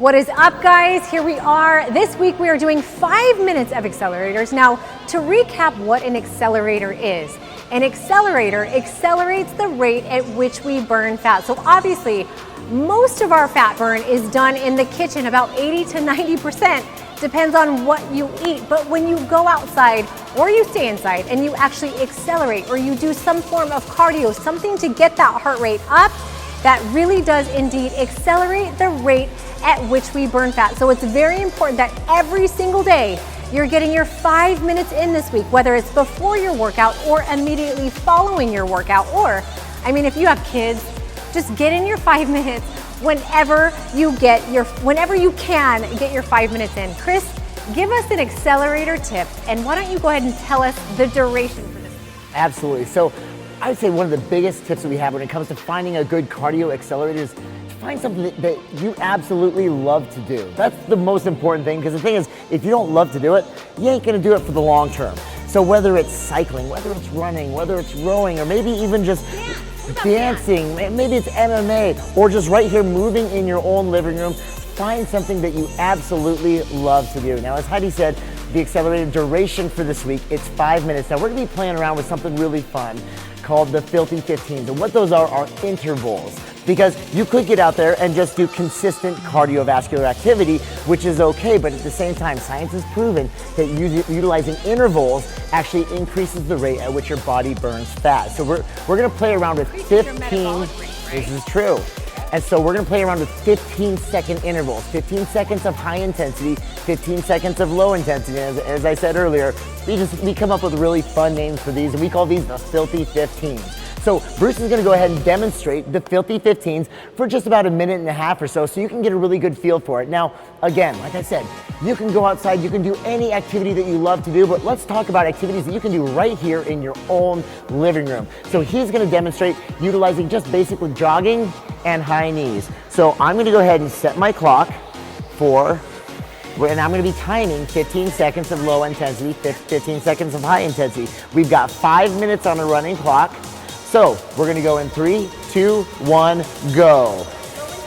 What is up, guys? Here we are. This week we are doing 5 minutes of accelerators. Now, to recap what an accelerator is, an accelerator accelerates the rate at which we burn fat. So obviously, most of our fat burn is done in the kitchen, about 80 to 90%, depends on what you eat. But when you go outside or you stay inside and you actually accelerate or you do some form of cardio, something to get that heart rate up, that really does indeed accelerate the rate at which we burn fat. So it's very important that every single day you're getting your 5 minutes in this week, whether it's before your workout or immediately following your workout. Or, I mean, if you have kids, just get in your 5 minutes whenever you can get your 5 minutes in. Chris, give us an accelerator tip, and why don't you go ahead and tell us the duration for this? Absolutely. So I would say one of the biggest tips that we have when it comes to finding a good cardio accelerator is to find something that you absolutely love to do. That's the most important thing, because the thing is, if you don't love to do it, you ain't gonna do it for the long term. So whether it's cycling, whether it's running, whether it's rowing, or maybe even just dancing, maybe it's MMA, or just right here moving in your own living room, find something that you absolutely love to do. Now, as Heidi said, the accelerator duration for this week, it's 5 minutes. Now, we're gonna be playing around with something really fun called the Filthy 15s. And what those are intervals. Because you could get out there and just do consistent cardiovascular activity, which is okay, but at the same time, science has proven that utilizing intervals actually increases the rate at which your body burns fat. So we're gonna play around with 15, this is true. And so we're gonna play around with 15-second intervals, 15 seconds of high intensity, 15 seconds of low intensity. As I said earlier, we come up with really fun names for these, and we call these the Filthy 15s. So Bruce is gonna go ahead and demonstrate the Filthy 15s for just about a minute and a half or so you can get a really good feel for it. Now, again, like I said, you can go outside, you can do any activity that you love to do, but let's talk about activities that you can do right here in your own living room. So he's gonna demonstrate utilizing just basically jogging and high knees. So I'm gonna go ahead and set my clock and I'm gonna be timing 15 seconds of low intensity, 15 seconds of high intensity. We've got 5 minutes on the running clock. So we're gonna go in 3, 2, 1, go.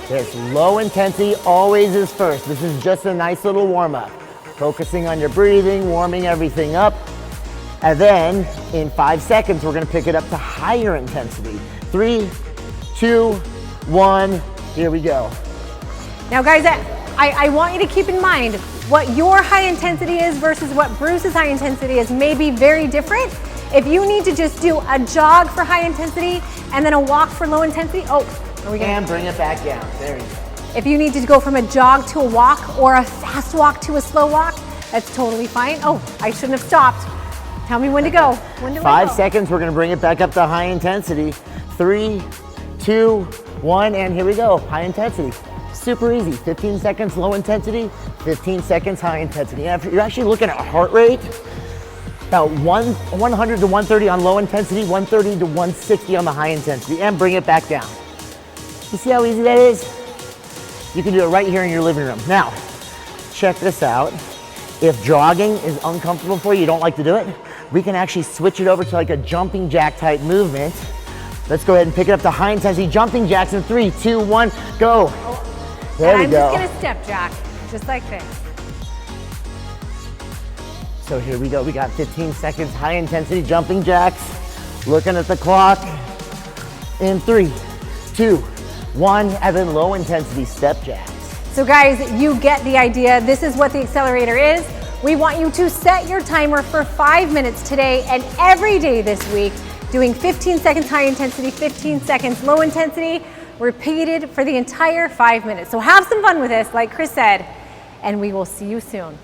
This low intensity always is first. This is just a nice little warm up. Focusing on your breathing, warming everything up. And then in 5 seconds, we're gonna pick it up to higher intensity. 3, 2, 1, here we go. Now guys, I want you to keep in mind what your high intensity is versus what Bruce's high intensity is may be very different. If you need to just do a jog for high intensity and then a walk for low intensity, and bring it back down, there you go. If you need to go from a jog to a walk or a fast walk to a slow walk, that's totally fine. Oh, I shouldn't have stopped. Tell me when to go. When do I go? 5 seconds, we're gonna bring it back up to high intensity. 3, 2, 1, and here we go, high intensity. Super easy, 15 seconds low intensity, 15 seconds high intensity. And if you're actually looking at heart rate, about 100 to 130 on low intensity, 130 to 160 on the high intensity, and bring it back down. You see how easy that is? You can do it right here in your living room. Now, check this out. If jogging is uncomfortable for you, you don't like to do it, we can actually switch it over to like a jumping jack type movement. Let's go ahead and pick it up to high intensity jumping jacks in 3, 2, 1, go. There we go. I'm just gonna step jack, just like this. So here we go, we got 15 seconds, high intensity jumping jacks. Looking at the clock in 3, 2, 1, and then low intensity step jacks. So guys, you get the idea. This is what the accelerator is. We want you to set your timer for 5 minutes today and every day this week, doing 15 seconds high intensity, 15 seconds low intensity, repeated for the entire 5 minutes. So have some fun with this, like Chris said, and we will see you soon.